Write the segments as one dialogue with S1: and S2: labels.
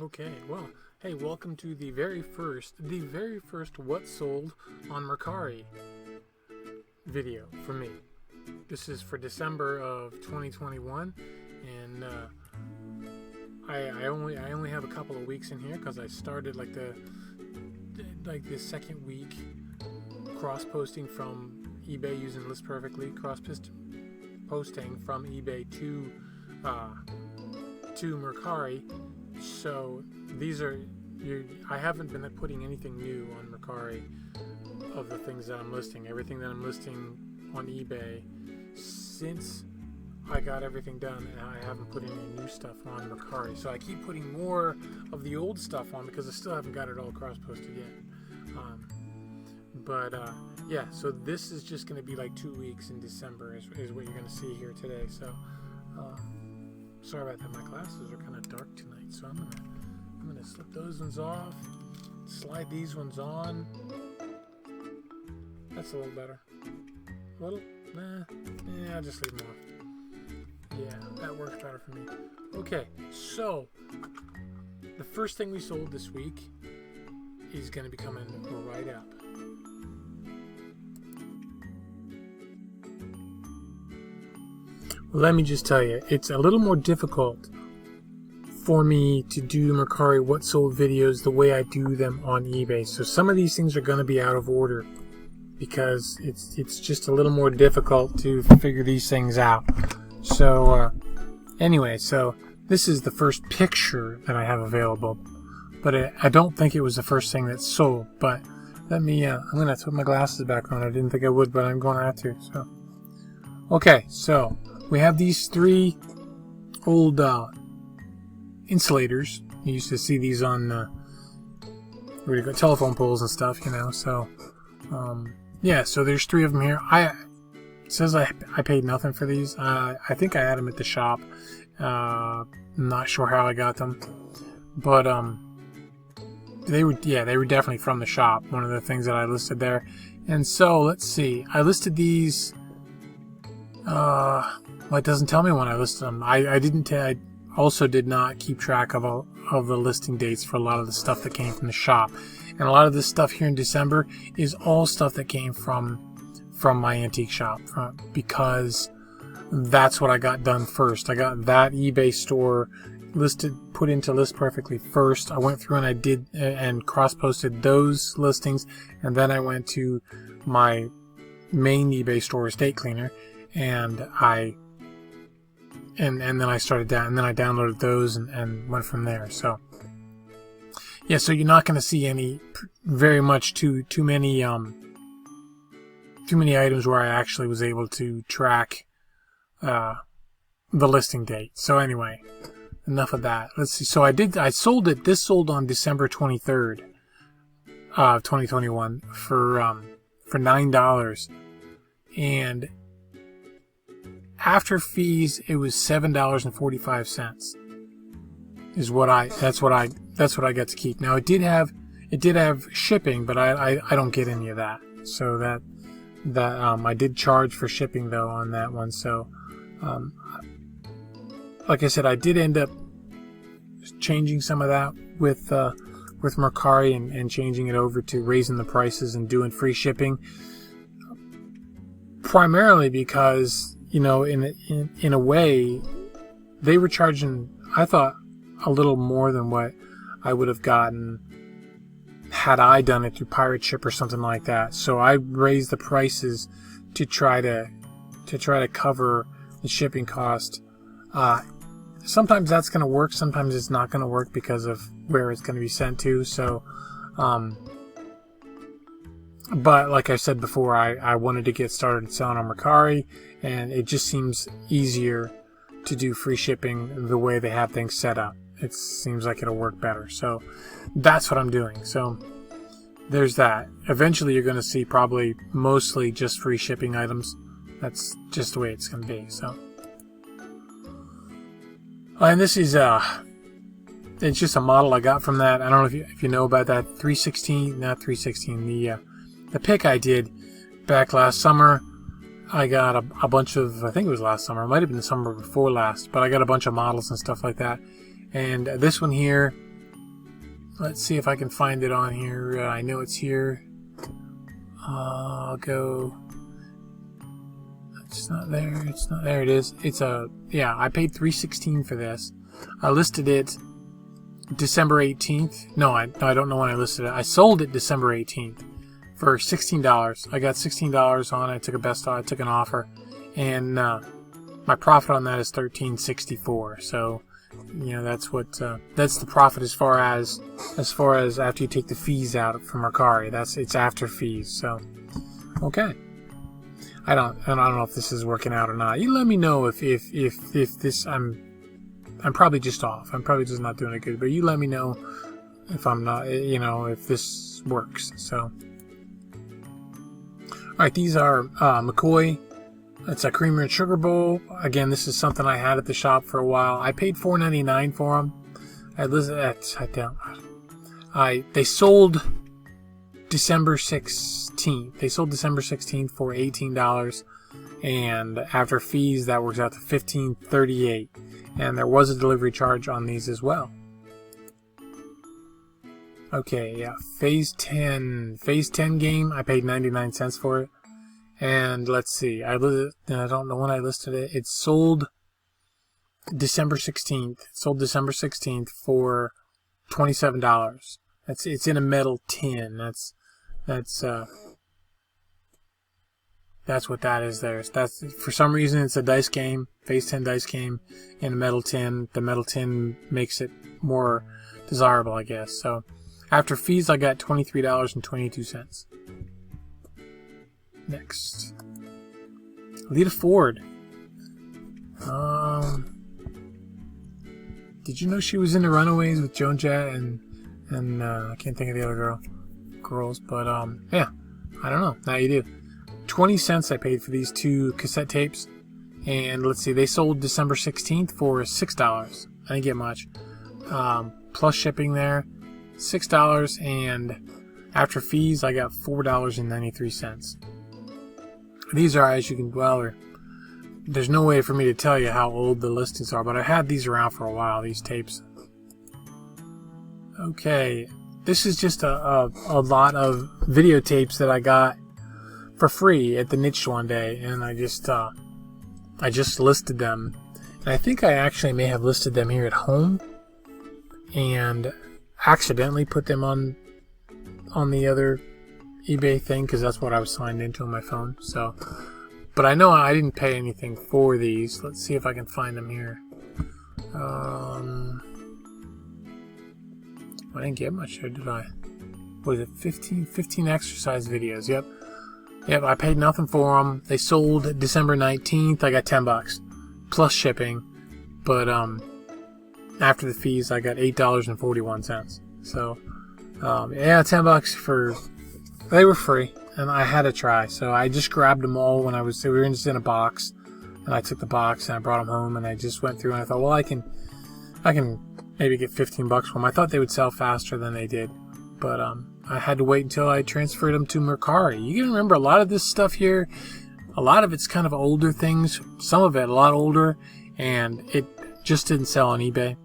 S1: Okay, well, hey, welcome to the very first what sold on Mercari video for me. This is for December of 2021, and I only have a couple of weeks in here because I started like the second week cross posting from eBay using List Perfectly, posting from eBay to Mercari. So these are I haven't been putting anything new on Mercari of the things that I'm listing. Everything that I'm listing on eBay since I got everything done, and I haven't put any new stuff on Mercari. So I keep putting more of the old stuff on because I still haven't got it all cross-posted yet. Yeah, so this is just going to be like 2 weeks in December is what you're going to see here today. So sorry about that. My glasses are kind of dark tonight, so I'm gonna slip those ones off, slide these ones on. That's a little better. A little? Nah. Yeah, I'll just leave them off. Yeah, that works better for me. Okay, so the first thing we sold this week is going to be coming right up. Let me just tell you, it's a little more difficult for me to do Mercari what sold videos the way I do them on eBay. So some of these things are going to be out of order because it's just a little more difficult to figure these things out. So anyway, so this is the first picture that I have available, but I don't think it was the first thing that sold. But let me I'm going to put my glasses back on. I didn't think I would, but I'm going to have to. So okay, so we have these three old insulators. You used to see these on where you got telephone poles and stuff, you know. So yeah, so there's three of them here. It says I paid nothing for these. I think I had them at the shop. I'm not sure how I got them, but they were definitely from the shop. One of the things that I listed there. And so let's see, I listed these. Well, it doesn't tell me when I listed them. I also did not keep track of the listing dates for a lot of the stuff that came from the shop. And a lot of this stuff here in December is all stuff that came from my antique shop, because that's what I got done first. I got that eBay store put into List Perfectly first. I went through and I did and cross-posted those listings, and then I went to my main eBay store, Estate Cleaner, and then I started that, and then I downloaded those and went from there. So yeah, so you're not going to see too many items where I actually was able to track the listing date. So anyway, enough of that. Let's see. So I sold it. This sold on December 23rd of 2021 for $9, and after fees, it was $7.45. That's what I got to keep. Now it did have shipping, but I don't get any of that. So that I did charge for shipping though on that one. So like I said, I did end up changing some of that with Mercari and changing it over to raising the prices and doing free shipping, primarily because, you know, in a way, they were charging, I thought, a little more than what I would have gotten had I done it through Pirate Ship or something like that. So I raised the prices to try to cover the shipping cost. Sometimes that's going to work. Sometimes it's not going to work because of where it's going to be sent to. So, but like I said before, I wanted to get started selling on Mercari, and it just seems easier to do free shipping the way they have things set up. It seems like it'll work better. So that's what I'm doing. So there's that. Eventually you're going to see probably mostly just free shipping items. That's just the way it's going to be. So, and this is it's just a model I got from that. I don't know if you know about that 316, the pick I did back last summer. I got a bunch of, I think it was last summer, it might have been the summer before last, but I got a bunch of models and stuff like that. And this one here Let's see if I can find it on here. I know it's here. I'll go. It's not there. It's not there. It is. It's a yeah. I paid $3.16 for this. I listed it December 18th. No, I don't know when I listed it. I sold it December 18th for $16. I got $16 on it. I took a best offer. I took an offer, and my profit on that is $13.64. So, you know, that's what that's the profit as far as after you take the fees out from Mercari. It's after fees. So, okay. I don't know if this is working out or not. You let me know if this I'm probably just off. I'm probably just not doing it good. But you let me know if I'm not, you know, if this works. So, all right, these are McCoy. It's a creamer and sugar bowl. Again, this is something I had at the shop for a while. I paid $4.99 for them. They sold December 16th. They sold December 16th for $18, and after fees that works out to $15.38. And there was a delivery charge on these as well. Okay, yeah, Phase 10 game. I paid 99 cents for it. And let's see, I don't know when I listed it. It sold December 16th. It sold December 16th for $27. It's in a metal tin. That's what that is there. That's for some reason it's a dice game, Phase 10 dice game in a metal tin. The metal tin makes it more desirable, I guess. So after fees, I got $23.22. Next, Lita Ford. Did you know she was in the Runaways with Joan Jett and I can't think of the other girls, but yeah, I don't know. Now you do. 20 cents I paid for these 2 cassette tapes, and let's see, they sold December 16th for $6. I didn't get much. Plus shipping there, $6, and after fees, I got $4.93. These are, as you can there's no way for me to tell you how old the listings are, but I had these around for a while, these tapes. Okay, this is just a lot of videotapes that I got for free at the niche one day, and I just listed them. And I think I actually may have listed them here at home and accidentally put them on the other eBay thing, because that's what I was signed into on my phone. So, but I know I didn't pay anything for these. Let's see if I can find them here. I didn't get much here, did I? Was it 15 exercise videos? Yep, I paid nothing for them. They sold December 19th. I got $10 plus shipping, but after the fees, I got $8.41. So yeah, $10 for. They were free, and I had to try. So I just grabbed them all when we were just in a box, and I took the box and I brought them home, and I just went through and I thought, well, I can maybe get 15 bucks for them. I thought they would sell faster than they did, but I had to wait until I transferred them to Mercari. You can remember a lot of this stuff here. A lot of it's kind of older things. Some of it a lot older, and it just didn't sell on eBay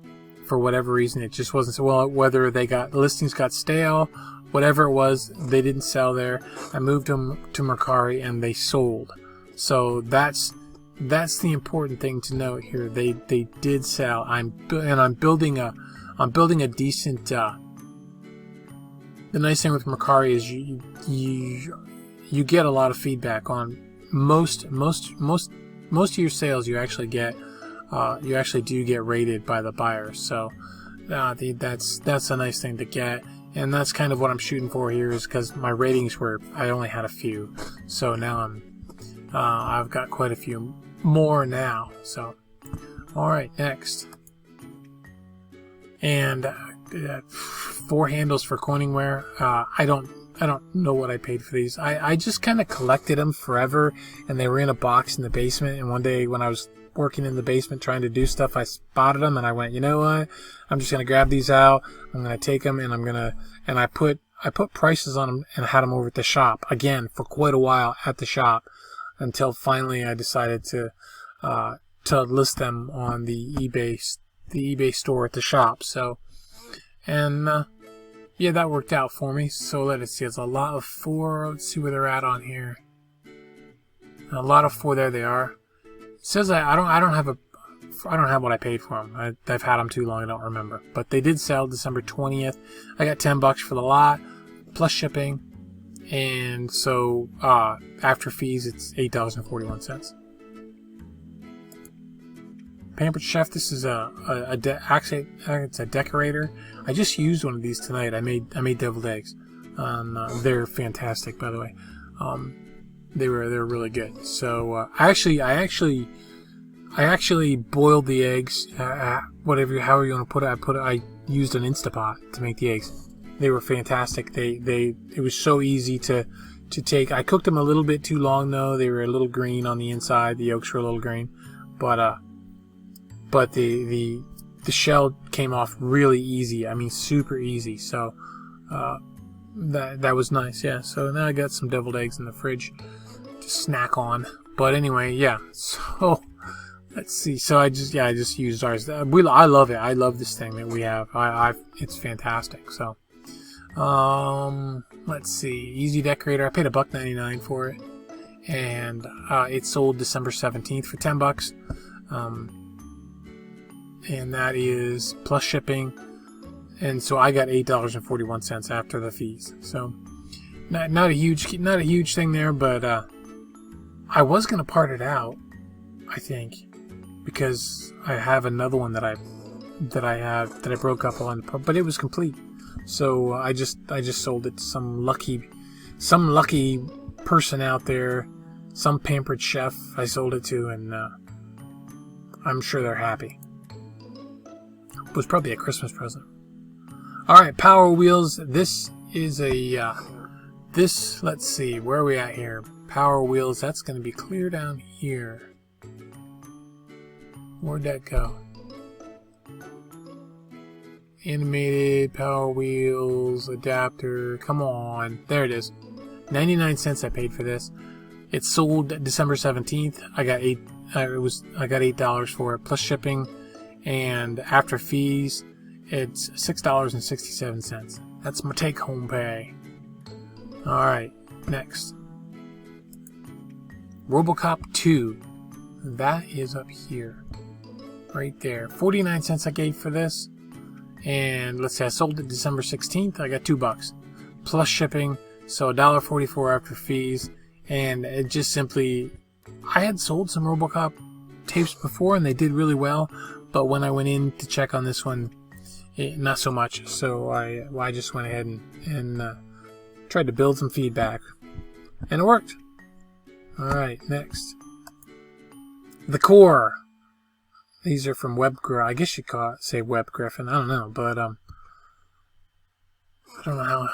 S1: for whatever reason. It just wasn't so well. Whether the listings got stale, whatever it was, they didn't sell there. I moved them to Mercari and they sold. So that's the important thing to note here. They did sell. I'm building a decent. The nice thing with Mercari is you get a lot of feedback on most of your sales. You actually do get rated by the buyers. So that's a nice thing to get. And that's kind of what I'm shooting for here, is because my ratings I only had a few, so now I've got quite a few more now. So, all right, next, and 4 handles for coiningware. I don't know what I paid for these. I just kind of collected them forever, and they were in a box in the basement. And one day when I was working in the basement trying to do stuff, I spotted them and I went, you know what? I'm just gonna grab these out. I'm gonna take them and I put prices on them and had them over at the shop again for quite a while at the shop, until finally I decided to list them on the eBay store at the shop. So, and yeah, that worked out for me. So let's see, it's a lot of 4. Let's see where they're at on here. A lot of 4. There they are. It says I don't have what I paid for them. I've had them too long, I don't remember. But they did sell December 20th. I got $10 for the lot, plus shipping. And so, after fees, it's $8.41. Pampered Chef, this is actually, it's a decorator. I just used one of these tonight. I made deviled eggs. They're fantastic, by the way. They're really good. So, I actually boiled the eggs, however you want to put it. I used an Instapot to make the eggs. They were fantastic. It was so easy to take. I cooked them a little bit too long though. They were a little green on the inside. The yolks were a little green, but the shell came off really easy. I mean, super easy. So that was nice. Yeah. So now I got some deviled eggs in the fridge to snack on. But anyway, yeah. So. Let's see. So I just used ours. I love it. I love this thing that we have. It's fantastic. So, let's see. Easy Decorator. I paid $1.99 for it, and it sold December 17th for $10. And that is plus shipping. And so I got $8.41 after the fees. So, not a huge thing there, but I was gonna part it out, I think. Because I have another one that I broke up on, but it was complete. So I just sold it to some lucky person out there, some Pampered Chef I sold it to, and I'm sure they're happy. It was probably a Christmas present. All right, Power Wheels. This is let's see, where are we at here? Power Wheels. That's going to be clear down here. Where'd that go? Animated, Power Wheels, adapter. Come on. There it is. 99 cents I paid for this. It sold December 17th. I got $8 for it plus shipping, and after fees, it's $6.67. That's my take-home pay. All right, next. RoboCop 2. That is up here. Right there. 49 cents I gave for this. And let's say I sold it December 16th. I got $2 plus shipping. So $1.44 after fees. And it just simply, I had sold some RoboCop tapes before and they did really well. But when I went in to check on this one, not so much. So I just went ahead and tried to build some feedback. And it worked. Alright, next. The Core. These are from Web Griffin. I guess you say Web Griffin. I don't know, but I don't know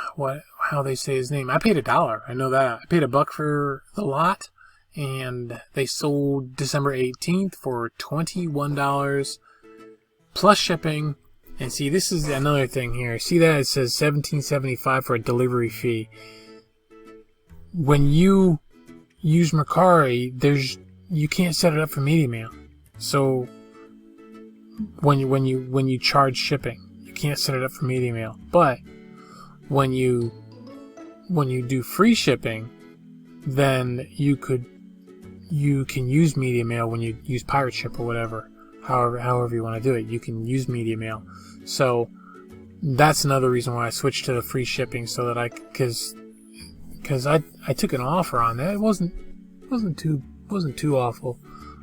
S1: how they say his name. I paid $1. I know that. I paid $1 for the lot, and they sold December 18th for $21 plus shipping. And see, this is another thing here. See that it says $17.75 for a delivery fee. When you use Mercari, you can't set it up for media mail. So when you charge shipping, you can't set it up for media mail. But when you do free shipping, then you can use media mail when you use Pirate Ship or whatever. However you want to do it, you can use media mail. So that's another reason why I switched to the free shipping, so that because I took an offer on that. It wasn't too awful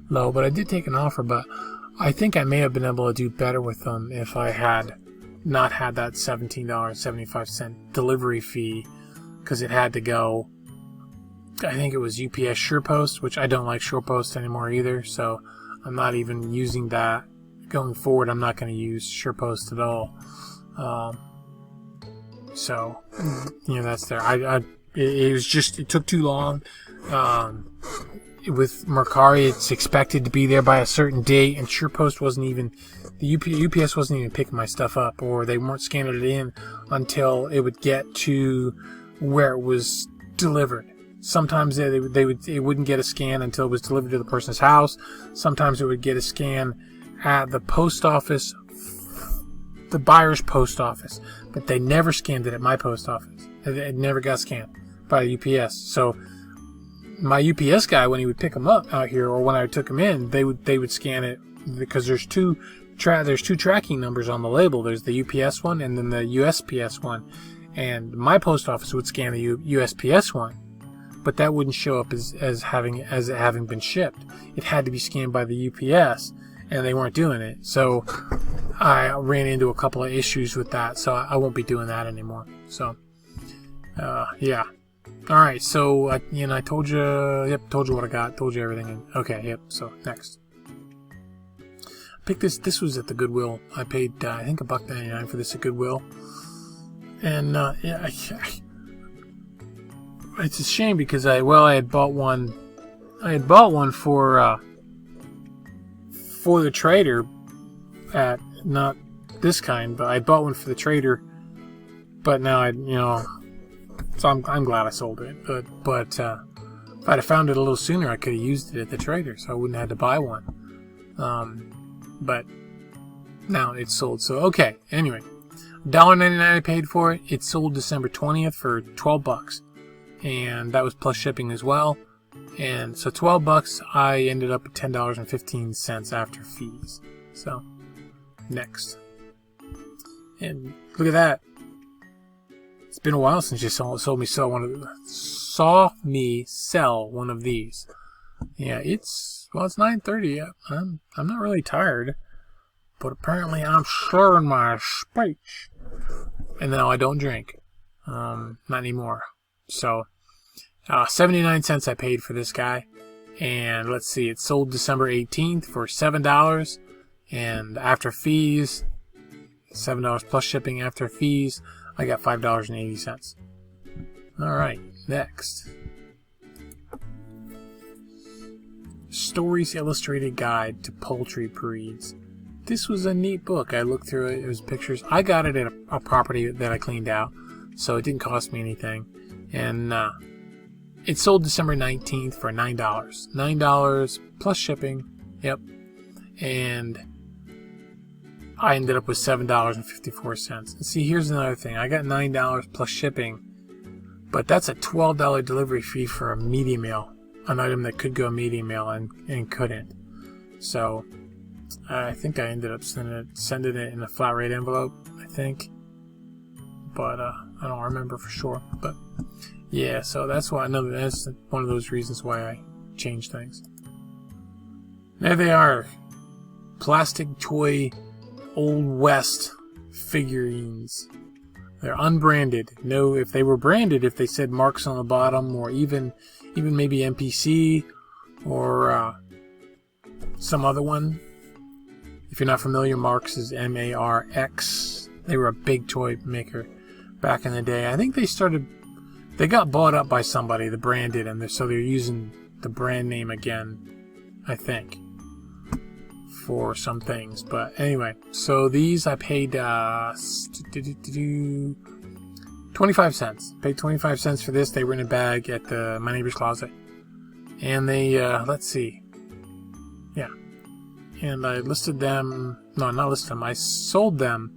S1: low, but I did take an offer. But I think I may have been able to do better with them if I had not had that $17.75 delivery fee, because it had to go. I think it was UPS SurePost, which I don't like SurePost anymore either, so I'm not even using that. Going forward, I'm not going to use SurePost at all. So, that's there. It took too long. With Mercari, it's expected to be there by a certain date, and SurePost wasn't even, the UPS wasn't even picking my stuff up, or they weren't scanning it in until it would get to where it was delivered. Sometimes it wouldn't get a scan until it was delivered to the person's house. Sometimes it would get a scan at the post office the buyer's post office, but they never scanned it at my post office. It never got scanned by UPS. So my UPS guy, when he would pick them up out here, or when I took them in, they would scan it, because there's two tracking numbers on the label. There's the UPS one and then the USPS one. And my post office would scan the USPS one, but that wouldn't show up as having been shipped. It had to be scanned by the UPS, and they weren't doing it. So I ran into a couple of issues with that, so I won't be doing that anymore. So yeah. All right. So I told you. Yep. Told you what I got. Told you everything. Okay. Yep. So next. Picked this. This was at the Goodwill. I paid I think $1.99 for this at Goodwill. And yeah, it's a shame because I had bought one. I had bought one for the trader at, not this kind, but I bought one for the trader. But now so I'm glad I sold it. But if I'd have found it a little sooner, I could have used it at the trader, so I wouldn't have had to buy one. But now it's sold. So okay. Anyway. $1.99 I paid for it. It sold December 20th for $12, and that was plus shipping as well. And so $12, I ended up at $10.15 after fees. So next, and look at that. It's been a while since you saw me sell one of these. Yeah, it's 9:30. I'm not really tired. But apparently I'm slurring my speech. And now I don't drink. Not anymore. So, 79 cents I paid for this guy. And let's see, it sold December 18th for $7. And after fees, $7 plus shipping after fees, I got $5.80. Alright, next. Stories Illustrated Guide to Poultry Breeds. This was a neat book. I looked through it. It was pictures. I got it at a property that I cleaned out, so it didn't cost me anything. And it sold December 19th for $9. $9 plus shipping. Yep. And I ended up with $7.54. And see, here's another thing. I got $9 plus shipping, but that's a $12 delivery fee for a medium meal, an item that could go medium meal and couldn't. So I think I ended up sending it in a flat rate envelope, I think. But I don't remember for sure. But yeah, so that's one of those reasons why I changed things. There they are. Plastic toy Old West figurines. They're unbranded. No, if they were branded, if they said Marks on the bottom, or even maybe MPC or some other one. If you're not familiar, Marks is M-A-R-X. They were a big toy maker back in the day. I think they got bought up by somebody, the branded, and so they're using the brand name again, I think, for some things. But anyway, so these I paid 25 cents. Paid 25 cents for this. They were in a bag at my neighbor's closet. And they, let's see. Yeah. And I listed them, no, not listed them, I sold them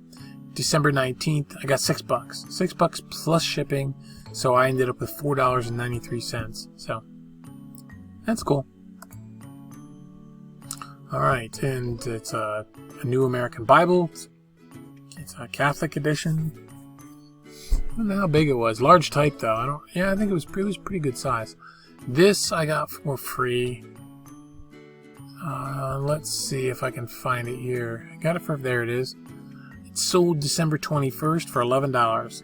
S1: December 19th. I got $6. $6 plus shipping, so I ended up with $4.93. So, that's cool. Alright, and it's a New American Bible. It's a Catholic edition. I don't know how big it was. Large type, though. I think it was pretty good size. This I got for free. Let's see if I can find it here. I got it there it is. It sold December 21st for $11.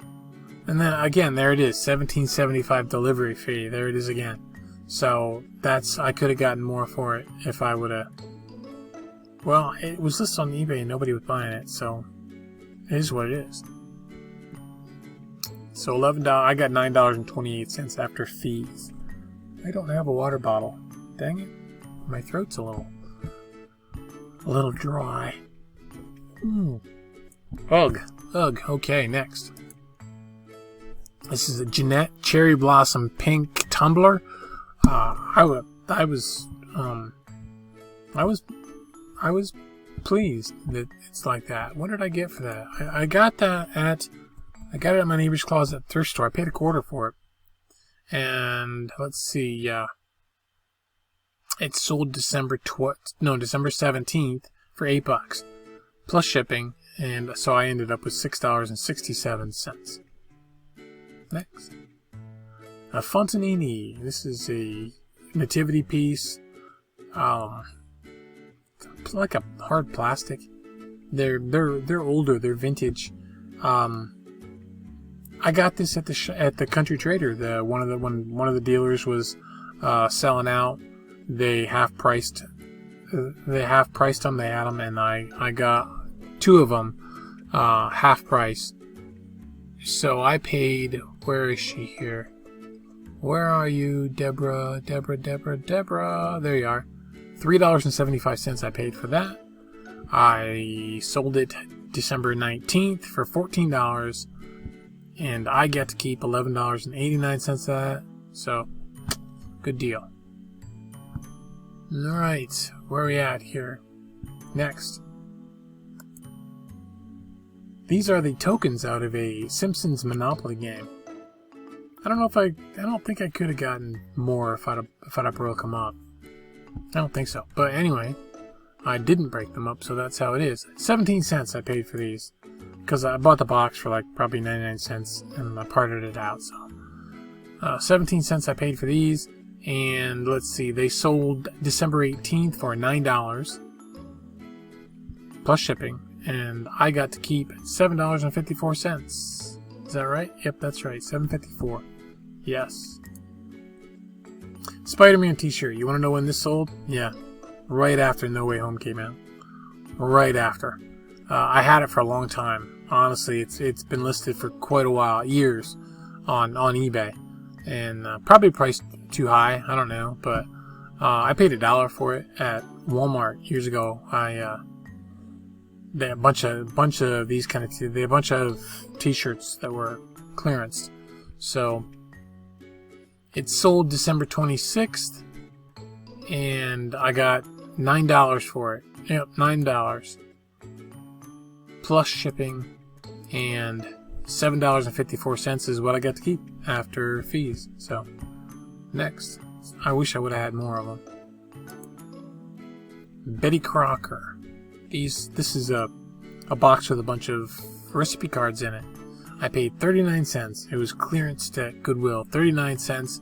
S1: And then again, there it is, $17.75 delivery fee. There it is again. So I could have gotten more for it if I would have. Well, it was listed on eBay and nobody was buying it, so it is what it is. So $11. I got $9.28 after fees. I don't have a water bottle. Dang it. My throat's a little dry. Ugh. Okay, next. This is a Jeanette Cherry Blossom Pink Tumbler. I was pleased that it's like that. What did I get for that? I got it at my neighbor's closet thrift store. I paid $0.25 for it. And let's see, it sold December 17th for $8 plus shipping, and so I ended up with $6.67. Next, a Fontanini. This is a nativity piece. Like a hard plastic. They're older. They're vintage. I got this at the Country Trader. One of the dealers was selling out. They half priced them. They had them, and I got 2 of them half price. So I paid. Where is she here? Where are you, Deborah? There you are. $3.75 I paid for that. I sold it December 19th for $14, and I get to keep $11.89 of that. So, good deal. Alright, where are we at here? Next. These are the tokens out of a Simpsons Monopoly game. I don't think I could have gotten more if I'd have broke them up. I don't think so. But anyway, I didn't break them up, so that's how it is. 17 cents I paid for these. Because I bought the box for like probably 99 cents and I parted it out. So 17 cents I paid for these. And let's see, they sold December 18th for $9 plus shipping. And I got to keep $7.54. Is that right? Yep, that's right. $7.54. Yes. Spider-Man t-shirt. You want to know when this sold? Yeah. Right after No Way Home came out. Right after. I had it for a long time. Honestly, it's been listed for quite a while. Years on eBay. And probably priced too high. I don't know. But I paid $1 for it at Walmart years ago. They had a bunch of these kind of they had a bunch of t-shirts that were clearanced. So it sold December 26th, and I got $9 for it. Yep, $9 plus shipping, and $7.54 is what I got to keep after fees. So next, I wish I would have had more of them. Betty Crocker. This is a box with a bunch of recipe cards in it. I paid 39 cents. It was clearance at Goodwill. 39 cents.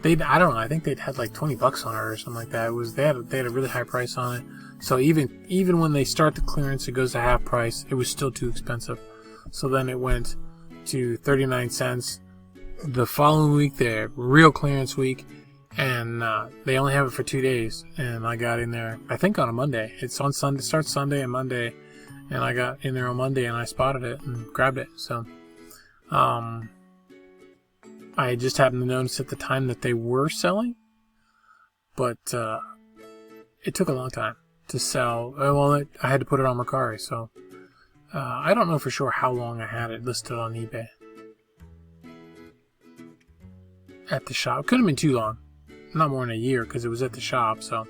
S1: I don't know. I think they'd had like 20 bucks on it or something like that. They had a really high price on it. So even when they start the clearance, it goes to half price. It was still too expensive. So then it went to 39 cents. The following week, the real clearance week, and they only have it for 2 days. And I got in there, I think on a Monday. It's on Sunday. It starts Sunday and Monday. And I got in there on Monday and I spotted it and grabbed it. So, I just happened to notice at the time that they were selling, but it took a long time to sell. Well, I had to put it on Mercari, so I don't know for sure how long I had it listed on eBay at the shop. It couldn't have been too long, not more than a year, because it was at the shop. So,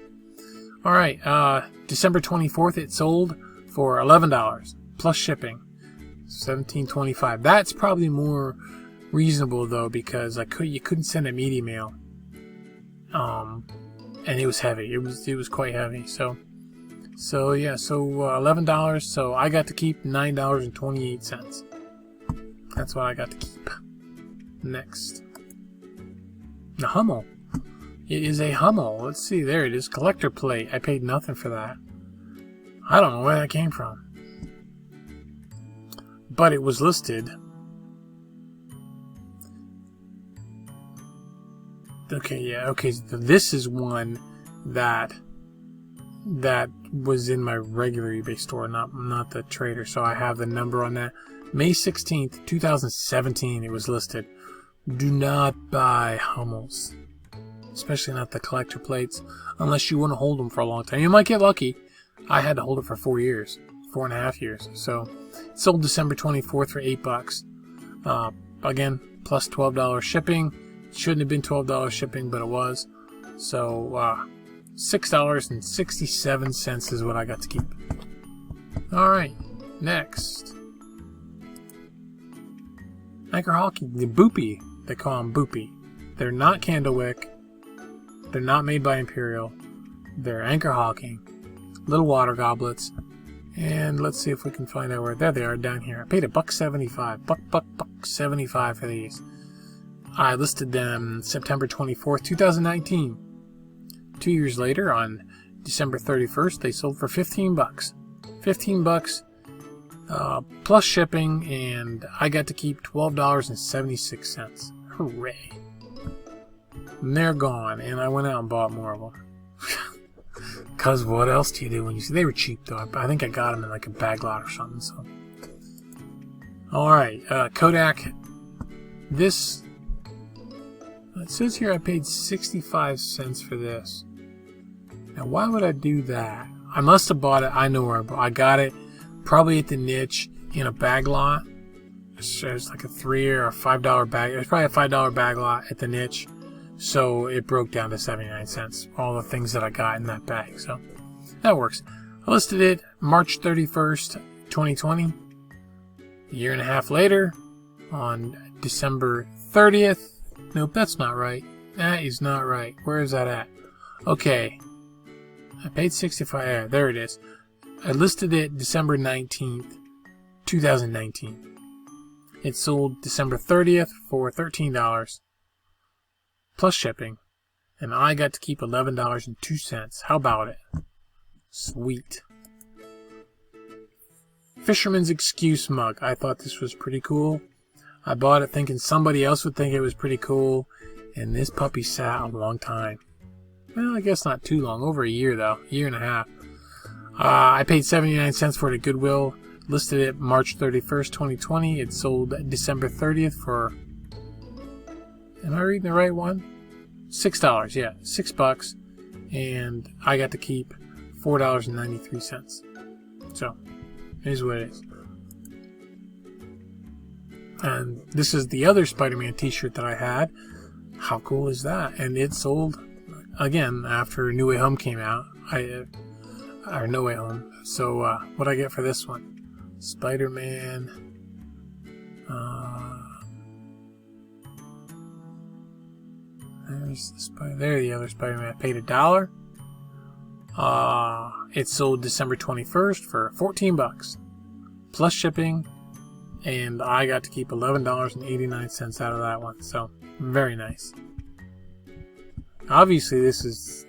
S1: all right, December 24th, it sold for $11 plus shipping, $17.25. That's probably more reasonable though, because you couldn't send a media mail, and it was heavy. It was quite heavy. So yeah. So $11. So I got to keep $9.28. That's what I got to keep. Next, the Hummel. It is a Hummel. Let's see. There it is. Collector plate. I paid nothing for that. I don't know where that came from, but it was listed. Okay, yeah, okay. So this is one that was in my regular eBay store, not the trader. So I have the number on that. May 16th, 2017. It was listed. Do not buy Hummels, especially not the collector plates, unless you want to hold them for a long time. You might get lucky. I had to hold it for 4 years, 4.5 years. So it sold December 24th for $8. Again, plus $12 shipping. Shouldn't have been $12 shipping, but it was. So $6.67 is what I got to keep. Alright, next. Anchor hockey, the Boopy. They call them Boopy. They're not Candlewick. They're not made by Imperial. They're anchor hawking. Little water goblets. And let's see if we can find out where. There they are down here. I paid $1.75. $1.75 for these. I listed them September 24th, 2019. 2 years later, on December 31st, they sold for $15. $15 plus shipping, and I got to keep $12.76. Hooray. And they're gone, and I went out and bought more of them. Because what else do you do when you see... They were cheap, though. I think I got them in like a bag lot or something. So, alright, Kodak. This... It says here I paid 65 cents for this. Now, why would I do that? I must have bought it. I know where I got it. Probably at the niche in a bag lot. It's like a $3 or a $5 bag. It was probably a $5 bag lot at the niche. So it broke down to 79 cents. All the things that I got in that bag. So that works. I listed it March 31st, 2020. A year and a half later, on December 30th. Nope, that's not right. That is not right. Where is that at? Okay. I paid 65. Yeah, there it is. I listed it December 19th, 2019. It sold December 30th for $13 plus shipping, and I got to keep $11.02. How about it? Sweet. Fisherman's Excuse mug. I thought this was pretty cool. I bought it thinking somebody else would think it was pretty cool, and this puppy sat a long time. Well, I guess not too long. Over a year, though. A year and a half. I paid 79 cents for it at Goodwill. Listed it March 31st, 2020. It sold December 30th for... Am I reading the right one? $6. Yeah, $6. And I got to keep $4.93. So, it is what it is. And this is the other Spider-Man t-shirt that I had. How cool is that? And it sold, again, after New Way Home came out. Or No Way Home. So, what'd I get for this one? Spider-Man. There's the other Spider-Man. I paid $1. It sold December 21st for $14 plus shipping, and I got to keep $11.89 out of that one. So very nice. Obviously, this is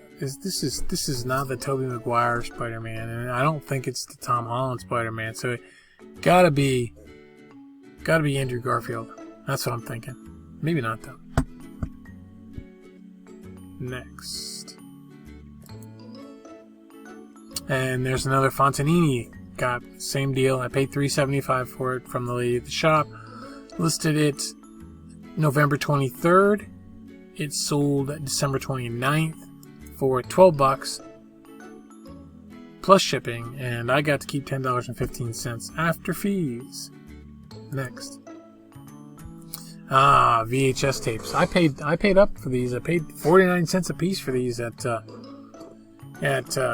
S1: not the Tobey Maguire Spider-Man, and I don't think it's the Tom Holland Spider-Man. So it gotta be Andrew Garfield. That's what I'm thinking. Maybe not though. Next. And there's another Fontanini. Got same deal. I paid $3.75 for it from the lady at the shop. Listed it November 23rd. It sold December 29th for $12 plus shipping, and I got to keep $10.15 after fees. Next. VHS tapes. I paid up for these. I paid 49 cents a piece for these at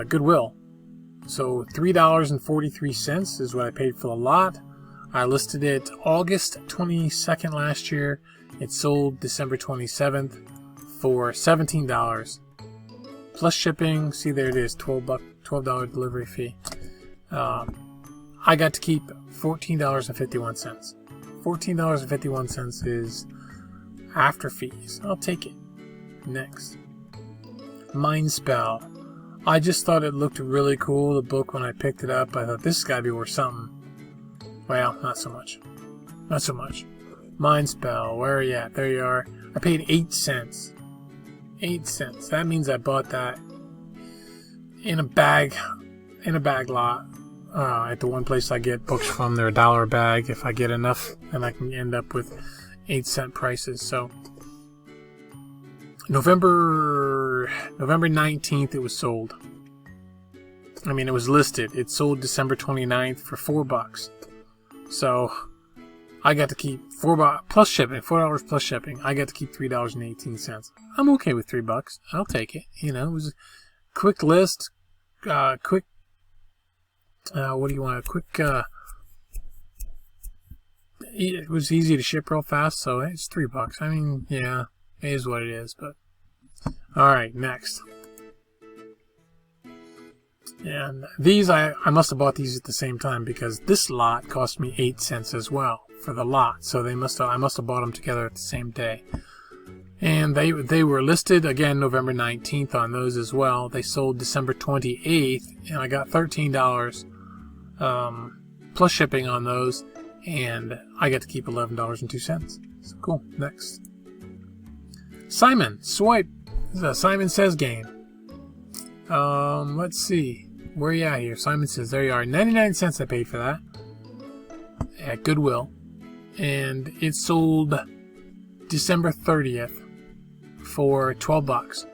S1: Goodwill. So $3.43 is what I paid for the lot. I listed it August 22nd last year. It sold December 27th for $17 plus shipping. See, there it is, $12 delivery fee. I got to keep $14.51. $14.51 is after fees. I'll take it. Next. Mind Spell. I just thought it looked really cool, the book, when I picked it up. I thought, this has got to be worth something. Well, not so much. Not so much. Mind Spell, where are you at? There you are. I paid 8 cents. 8 cents. That means I bought that in a bag lot. At the one place I get books from, they're $1 a bag. If I get enough, then I can end up with 8-cent prices. So November 19th it was sold. I mean, it was listed. It sold December 29th for $4. So I got to keep $4 plus shipping. $4 plus shipping. I got to keep $3.18. I'm okay with $3. I'll take it. You know, it was a quick list, quick What do you want? A quick... it was easy to ship real fast, so it's $3. I mean, yeah, it is what it is, but... Alright, next. And these, I must have bought these at the same time, because this lot cost me 8 cents as well for the lot. So I must have bought them together at the same day. And they were listed, again, November 19th on those as well. They sold December 28th, and I got $13 plus shipping on those. And I got to keep $11.02. So cool. Next. Simon, swipe. This is a Simon Says game. Let's see. Where are you at here? Simon Says. There you are. 99 cents I paid for that. At Goodwill. And it sold December 30th for $12.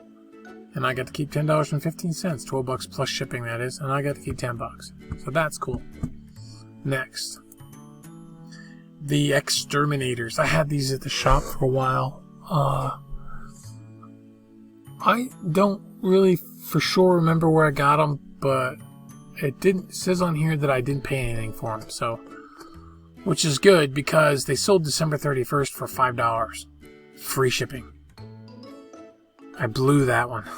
S1: And I got to keep $10.15. $12 plus shipping, that is. And I got to keep $10. So that's cool. Next. The Exterminators. I had these at the shop for a while. I don't really for sure remember where I got them, but it says on here that I didn't pay anything for them, so, which is good because they sold December 31st for $5. Free shipping. I blew that one.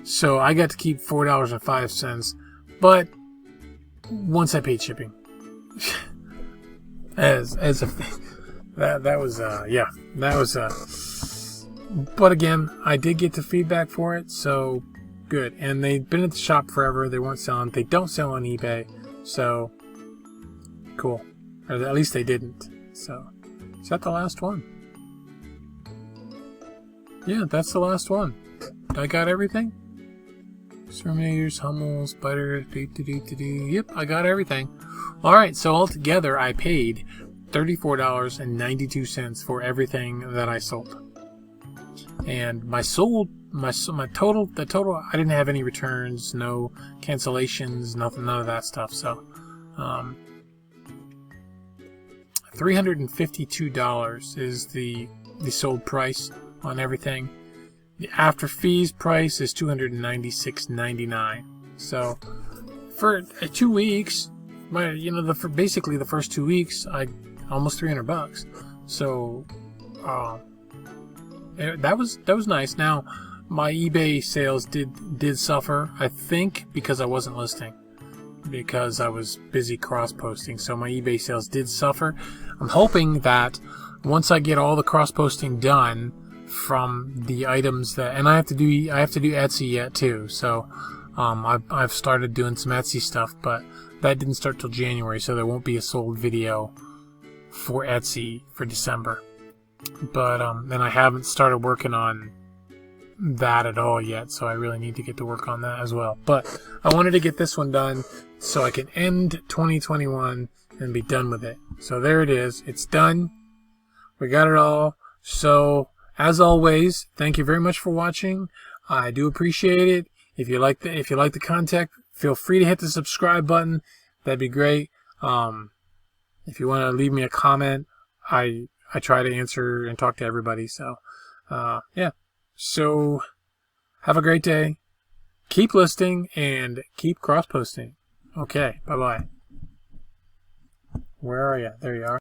S1: So I got to keep $4.05, but once I paid shipping. That was but again, I did get the feedback for it, so good. And they've been at the shop forever. They weren't selling. They don't sell on eBay, so cool. Or at least they didn't. So is that the last one? Yeah, that's the last one. I got everything. Exterminators, Hummels, Spiders, Yep, I got everything. Alright, so altogether I paid $34.92 for everything that I sold. And the total, I didn't have any returns, no cancellations, nothing, none of that stuff. So, $352 is the sold price on everything. The after fees price is $296.99. So, for 2 weeks, basically the first 2 weeks, I almost $300. So, that was nice. Now, my eBay sales did suffer, I think, because I wasn't listing, because I was busy cross-posting. So my eBay sales did suffer. I'm hoping that once I get all the cross-posting done from the items that, and I have to do Etsy yet too. So I've started doing some Etsy stuff, but that didn't start till January, so there won't be a sold video for Etsy for December. But and I haven't started working on that at all yet, so I really need to get to work on that as well. But I wanted to get this one done so I can end 2021 and be done with it. So there it is. It's done. We got it all. So as always, thank you very much for watching. I do appreciate it. If you like the content, feel free to hit the subscribe button. That'd be great. If you want to leave me a comment, I try to answer and talk to everybody. So, yeah. So, have a great day. Keep listing and keep cross-posting. Okay, bye-bye. Where are you? There you are.